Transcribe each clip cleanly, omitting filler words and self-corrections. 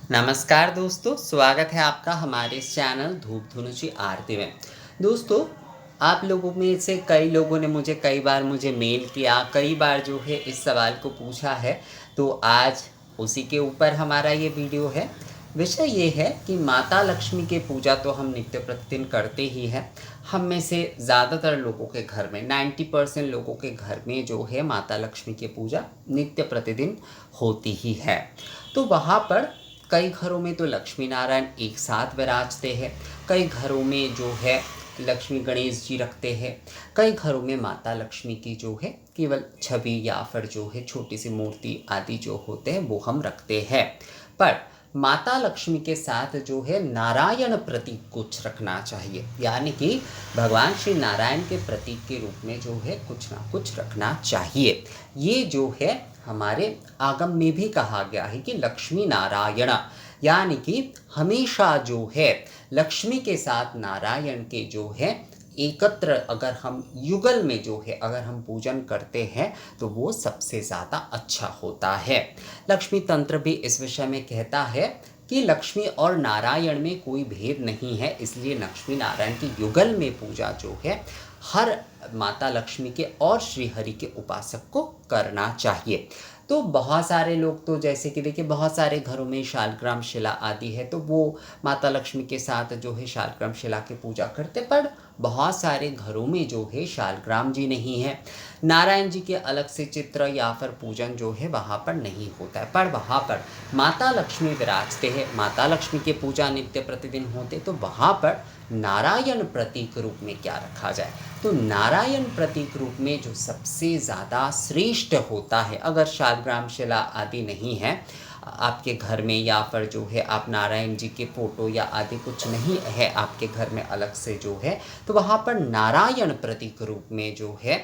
नमस्कार दोस्तों, स्वागत है आपका हमारे इस चैनल धूप धुनुची आरती में। दोस्तों, आप लोगों में से कई लोगों ने मुझे कई बार मेल किया, कई बार जो है इस सवाल को पूछा है, तो आज उसी के ऊपर हमारा ये वीडियो है। विषय ये है कि माता लक्ष्मी की पूजा तो हम नित्य प्रतिदिन करते ही हैं। हम में से ज़्यादातर लोगों के घर में 90% लोगों के घर में जो है माता लक्ष्मी की पूजा नित्य प्रतिदिन होती ही है। तो वहाँ पर कई घरों में तो लक्ष्मी नारायण एक साथ विराजते हैं, कई घरों में जो है लक्ष्मी गणेश जी रखते हैं, कई घरों में माता लक्ष्मी की जो है केवल छवि या फिर जो है छोटी सी मूर्ति आदि जो होते हैं वो हम रखते हैं। पर माता लक्ष्मी के साथ जो है नारायण प्रतीक कुछ रखना चाहिए, यानी कि भगवान श्री नारायण के प्रतीक के रूप में जो है कुछ ना कुछ रखना चाहिए। ये जो है हमारे आगम में भी कहा गया है कि लक्ष्मी नारायण, यानी कि हमेशा जो है लक्ष्मी के साथ नारायण के जो है एकत्र अगर हम युगल में जो है अगर हम पूजन करते हैं तो वो सबसे ज़्यादा अच्छा होता है। लक्ष्मी तंत्र भी इस विषय में कहता है कि लक्ष्मी और नारायण में कोई भेद नहीं है, इसलिए लक्ष्मी नारायण की युगल में पूजा जो है हर माता लक्ष्मी के और श्री हरि के उपासक को करना चाहिए। तो बहुत सारे लोग तो जैसे कि देखिए बहुत सारे घरों में शालग्राम शिला आदि है, तो वो माता लक्ष्मी के साथ जो है शालग्राम शिला की पूजा करते, पर बहुत सारे घरों में जो है शालग्राम जी नहीं है, नारायण जी के अलग से चित्र या फिर पूजन जो है वहाँ पर नहीं होता है, पर वहाँ पर माता लक्ष्मी विराजते हैं, माता लक्ष्मी की पूजा नित्य प्रतिदिन होते, तो वहाँ पर नारायण प्रतीक रूप में क्या रखा जाए। तो नारायण प्रतीक रूप में जो सबसे ज़्यादा श्रेष्ठ होता है, अगर शालग्राम शिला आदि नहीं है आपके घर में, या फिर जो है आप नारायण जी के फोटो या आदि कुछ नहीं है आपके घर में अलग से जो है, तो वहाँ पर नारायण प्रतीक रूप में जो है,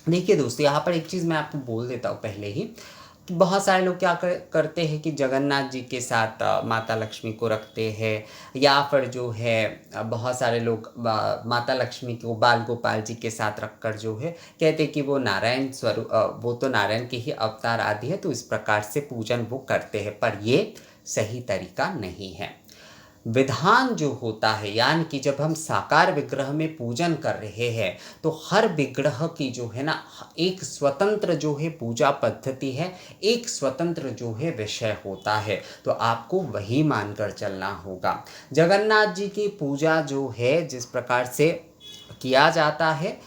देखिए दोस्तों यहाँ पर एक चीज़ मैं आपको बोल देता हूँ पहले ही, कि बहुत सारे लोग क्या करते हैं कि जगन्नाथ जी के साथ माता लक्ष्मी को रखते हैं, या फिर जो है बहुत सारे लोग माता लक्ष्मी को बाल गोपाल जी के साथ रखकर जो है कहते हैं कि वो नारायण स्वरूप, वो तो नारायण के ही अवतार आदि है, तो इस प्रकार से पूजन वो करते हैं, पर ये सही तरीका नहीं है। विधान जो होता है, यानी कि जब हम साकार विग्रह में पूजन कर रहे हैं तो हर विग्रह की जो है ना एक स्वतंत्र जो है पूजा पद्धति है, एक स्वतंत्र जो है विषय होता है, तो आपको वही मानकर चलना होगा। जगन्नाथ जी की पूजा जो है जिस प्रकार से किया जाता है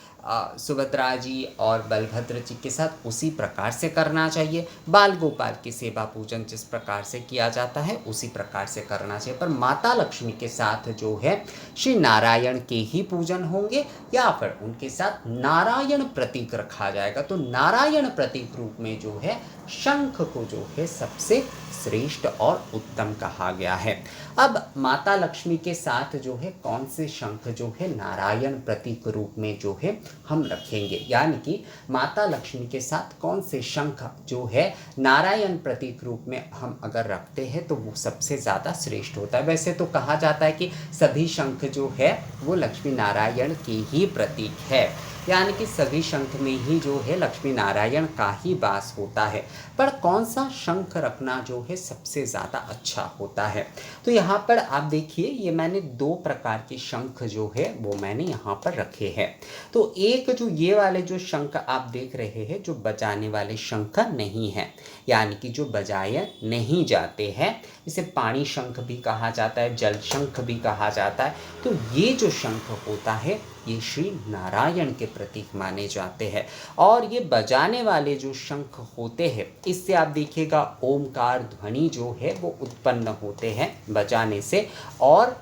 सुभद्रा जी और बलभद्र जी के साथ, उसी प्रकार से करना चाहिए। बाल गोपाल की सेवा पूजन जिस प्रकार से किया जाता है उसी प्रकार से करना चाहिए, पर माता लक्ष्मी के साथ जो है श्री नारायण के ही पूजन होंगे, या फिर उनके साथ नारायण प्रतीक रखा जाएगा। तो नारायण प्रतीक रूप में जो है शंख को जो है सबसे श्रेष्ठ और उत्तम कहा गया है। अब माता लक्ष्मी के साथ जो है कौन से शंख जो है नारायण प्रतीक रूप में जो है हम रखेंगे, यानी कि माता लक्ष्मी के साथ कौन से शंख जो है नारायण प्रतीक रूप में हम अगर रखते हैं तो वो सबसे ज़्यादा श्रेष्ठ होता है। वैसे तो कहा जाता है कि सभी शंख जो है वो लक्ष्मी नारायण की ही प्रतीक है, यानी कि सभी शंख में ही जो है लक्ष्मी नारायण का ही वास होता है, पर कौन सा शंख रखना जो है सबसे ज़्यादा अच्छा होता है। तो यहाँ पर आप देखिए, ये मैंने दो प्रकार के शंख जो है वो मैंने यहाँ पर रखे हैं। तो एक जो ये वाले जो शंख आप देख रहे हैं जो बजाने वाले शंख नहीं हैं, यानी कि जो बजाए नहीं जाते हैं, इसे पानी शंख भी कहा जाता है, जल शंख भी कहा जाता है। तो ये जो शंख होता है ये श्री नारायण के प्रतीक माने जाते हैं, और ये बजाने वाले जो शंख होते हैं इससे आप देखिएगा ओमकार ध्वनि जो है वो उत्पन्न होते हैं बजाने से, और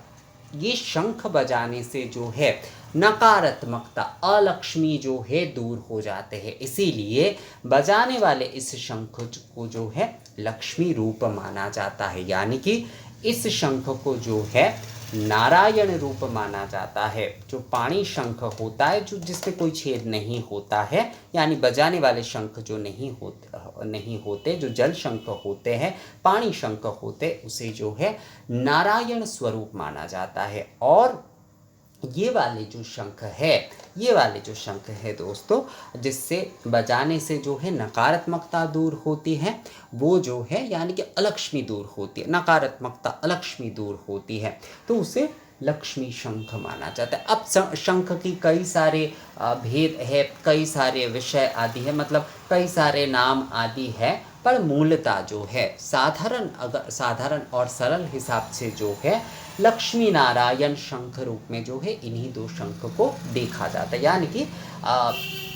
ये शंख बजाने से जो है नकारात्मकता अलक्ष्मी जो है दूर हो जाते हैं, इसीलिए बजाने वाले इस शंख को जो है लक्ष्मी रूप माना जाता है, यानी कि इस शंख को जो है नारायण रूप माना जाता है। जो पाणी शंख होता है जो जिसमें कोई छेद नहीं होता है, यानी बजाने वाले शंख जो नहीं होते, जो जल शंख होते हैं, पाणी शंख होते, उसे जो है नारायण स्वरूप माना जाता है। और ये वाले जो शंख है, ये वाले जो शंख है दोस्तों, जिससे बजाने से जो है नकारात्मकता दूर होती है, वो जो है यानी कि अलक्ष्मी दूर होती है, नकारात्मकता अलक्ष्मी दूर होती है, तो उसे लक्ष्मी शंख माना जाता है। अब शंख की कई सारे भेद है, कई सारे विषय आदि है, मतलब कई सारे नाम आदि है, पर मूलतः जो है साधारण और सरल हिसाब से जो है लक्ष्मी नारायण शंख रूप में जो है इन्हीं दो शंख को देखा जाता है। यानी कि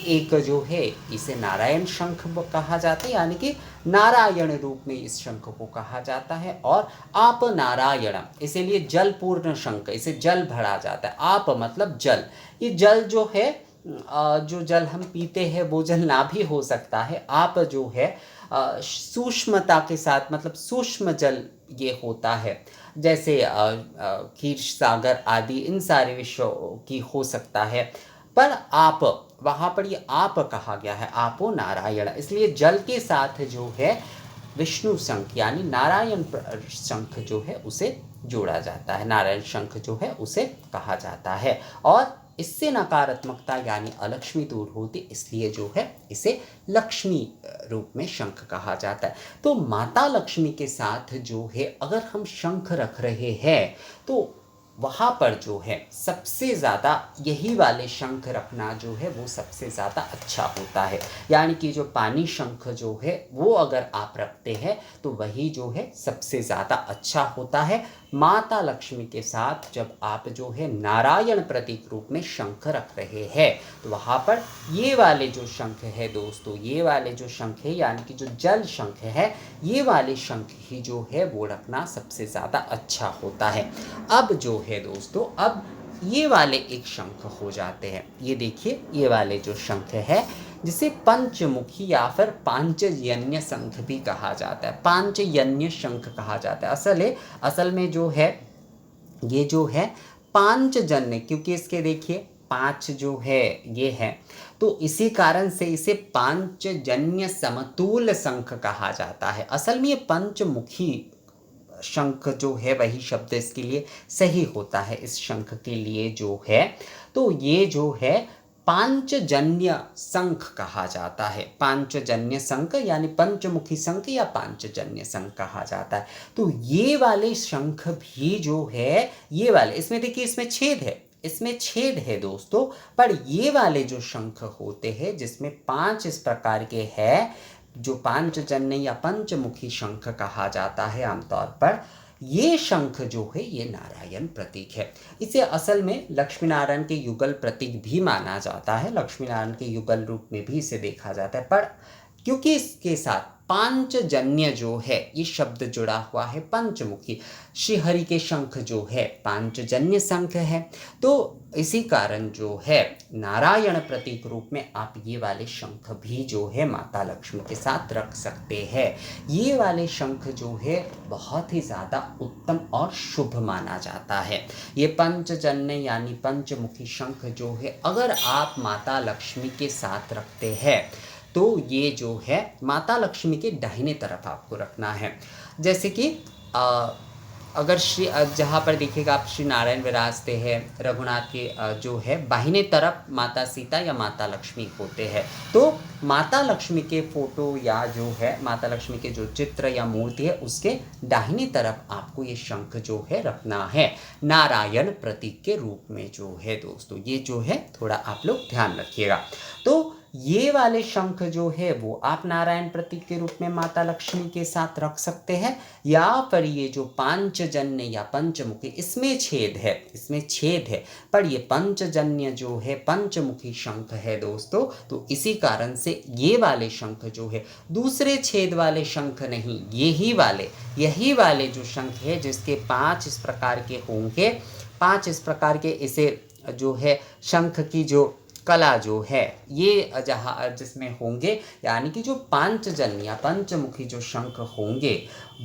एक जो है इसे नारायण शंख कहा जाता है, यानी कि नारायण रूप में इस शंख को कहा जाता है, और आप नारायण इसीलिए जल पूर्ण शंख, इसे जल भरा जाता है। आप मतलब जल, ये जल जो है जो जल हम पीते हैं वो जल ना भी हो सकता है। आप जो है सूक्ष्मता के साथ, मतलब सूक्ष्म जल ये होता है, जैसे क्षीर सागर आदि इन सारे विषयों की हो सकता है, पर आप वहाँ पर ये आप कहा गया है, आपो नारायण, इसलिए जल के साथ जो है विष्णु शंख यानी नारायण शंख जो है उसे जोड़ा जाता है, नारायण शंख जो है उसे कहा जाता है, और इससे नकारात्मकता यानी अलक्ष्मी दूर होती, इसलिए जो है इसे लक्ष्मी रूप में शंख कहा जाता है। तो माता लक्ष्मी के साथ जो है अगर हम शंख रख रहे हैं तो वहाँ पर जो है सबसे ज़्यादा यही वाले शंख रखना जो है वो सबसे ज़्यादा अच्छा होता है। यानी कि जो पानी शंख जो है वो अगर आप रखते हैं तो वही जो है सबसे ज़्यादा अच्छा होता है। माता लक्ष्मी के साथ जब आप जो है नारायण प्रतीक रूप में शंख रख रहे हैं तो वहाँ पर ये वाले जो शंख है दोस्तों, ये वाले जो शंख है यानी कि जो जल शंख है, ये वाले शंख ही जो है वो रखना सबसे ज़्यादा अच्छा होता है। अब जो है दोस्तों, अब ये वाले एक शंख हो जाते हैं, ये देखिए ये वाले जो शंख है जिसे पंचमुखी या फिर पांचजन्य शंख भी कहा जाता है, पांचजन्य शंख कहा जाता है। असल में जो है ये जो है पांचजन्य, क्योंकि इसके देखिए पांच जो है ये है, तो इसी कारण से इसे पांचजन्य समतुल शंख कहा जाता है। असल में ये पंचमुखी शंख जो है वही शब्द इसके लिए सही होता है, इस शंख के लिए जो है, तो ये जो है पांचजन्य शंख कहा जाता है। पांचजन्य शंख यानी पंचमुखी शंख या पांचजन्य शंख कहा जाता है। तो ये वाले शंख भी जो है, ये वाले, इसमें देखिए इसमें छेद है, इसमें छेद है दोस्तों, पर ये वाले जो शंख होते हैं जिसमें 5 इस प्रकार के हैं, जो पांचजन्य या पंचमुखी शंख कहा जाता है आमतौर पर, ये शंख जो है ये नारायण प्रतीक है। इसे असल में लक्ष्मी नारायण के युगल प्रतीक भी माना जाता है, लक्ष्मी नारायण के युगल रूप में भी इसे देखा जाता है, पर क्योंकि इसके साथ पांचजन्य जो है ये शब्द जुड़ा हुआ है, पंचमुखी श्रीहरि के शंख जो है पांचजन्य शंख है, तो इसी कारण जो है नारायण प्रतीक रूप में आप ये वाले शंख भी जो है माता लक्ष्मी के साथ रख सकते हैं। ये वाले शंख जो है बहुत ही ज़्यादा उत्तम और शुभ माना जाता है। ये पंचजन्य यानी पंचमुखी शंख जो है अगर आप माता लक्ष्मी के साथ रखते हैं तो ये जो है माता लक्ष्मी के दाहिने तरफ आपको रखना है। जैसे कि अगर जहाँ पर देखिएगा आप श्री नारायण विराजते हैं, रघुनाथ के जो है बाहिने तरफ माता सीता या माता लक्ष्मी होते हैं, तो माता लक्ष्मी के फोटो या जो है माता लक्ष्मी के जो चित्र या मूर्ति है उसके दाहिने तरफ आपको ये शंख जो है रखना है, नारायण प्रतीक के रूप में जो है दोस्तों। ये जो है थोड़ा आप लोग ध्यान रखिएगा। तो ये वाले शंख जो है वो आप नारायण प्रतीक के रूप में माता लक्ष्मी के साथ रख सकते हैं, या फिर ये जो पांचजन्य या पंचमुखी, इसमें छेद है, पर ये पंचजन्य जो है पंचमुखी शंख है दोस्तों, तो इसी कारण से ये वाले शंख जो है दूसरे छेद वाले शंख नहीं, यही वाले जो शंख है जिसके 5 इस प्रकार के होंगे, 5 इस प्रकार के इसे जो है शंख की जो कला जो है ये जहाँ जिसमें होंगे, यानी कि जो पांचजन्य या पंचमुखी जो शंख होंगे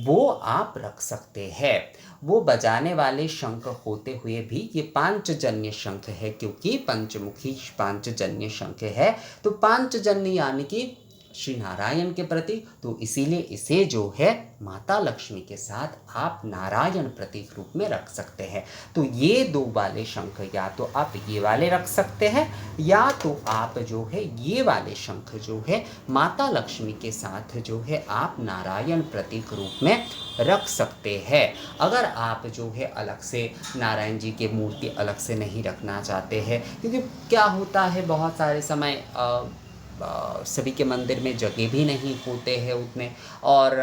वो आप रख सकते हैं। वो बजाने वाले शंख होते हुए भी ये पांचजन्य शंख है, क्योंकि पंचमुखी पांचजन्य शंख है, तो पांचजन्य यानी कि श्री नारायण के प्रति, तो इसीलिए इसे जो है माता लक्ष्मी के साथ आप नारायण प्रतीक रूप में रख सकते हैं। तो ये 2 वाले शंख या तो आप ये वाले रख सकते हैं या तो आप जो है ये वाले शंख जो है माता लक्ष्मी के साथ जो है आप नारायण प्रतीक रूप में रख सकते हैं। अगर आप जो है अलग से नारायण जी की मूर्ति अलग से नहीं रखना चाहते हैं, क्योंकि क्या होता है बहुत सारे समय सभी के मंदिर में जगह भी नहीं होते हैं उतने, और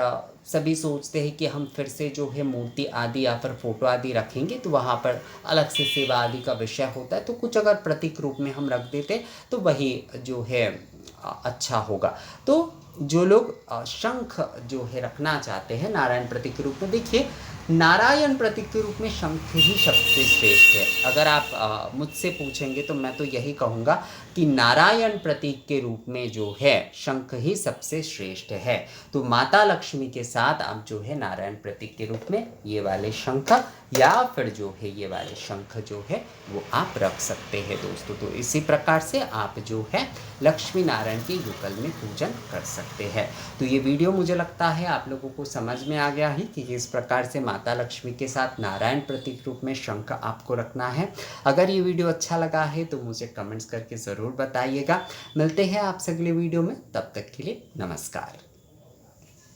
सभी सोचते हैं कि हम फिर से जो है मूर्ति आदि या फिर फोटो आदि रखेंगे तो वहाँ पर अलग से सेवा आदि का विषय होता है, तो कुछ अगर प्रतीक रूप में हम रख देते तो वही जो है अच्छा होगा। तो जो लोग शंख जो है रखना चाहते हैं नारायण प्रतीक के रूप में, देखिए नारायण प्रतीक के रूप में शंख ही सबसे श्रेष्ठ है। अगर आप मुझसे पूछेंगे तो मैं तो यही कहूँगा कि नारायण प्रतीक के रूप में जो है शंख ही सबसे श्रेष्ठ है। तो माता लक्ष्मी के साथ आप जो है नारायण प्रतीक के रूप में ये वाले शंख या फिर जो है ये वाले शंख जो है वो आप रख सकते हैं दोस्तों। तो इसी प्रकार से आप जो है लक्ष्मी नारायण के युगल में पूजन कर सकते हैं। तो ये वीडियो मुझे लगता है आप लोगों को समझ में आ गया है कि किस प्रकार से माता लक्ष्मी के साथ नारायण प्रतीक रूप में शंख आपको रखना है। अगर ये वीडियो अच्छा लगा है तो मुझे कमेंट्स करके ज़रूर बताइएगा। मिलते हैं आपसे अगले वीडियो में, तब तक के लिए नमस्कार।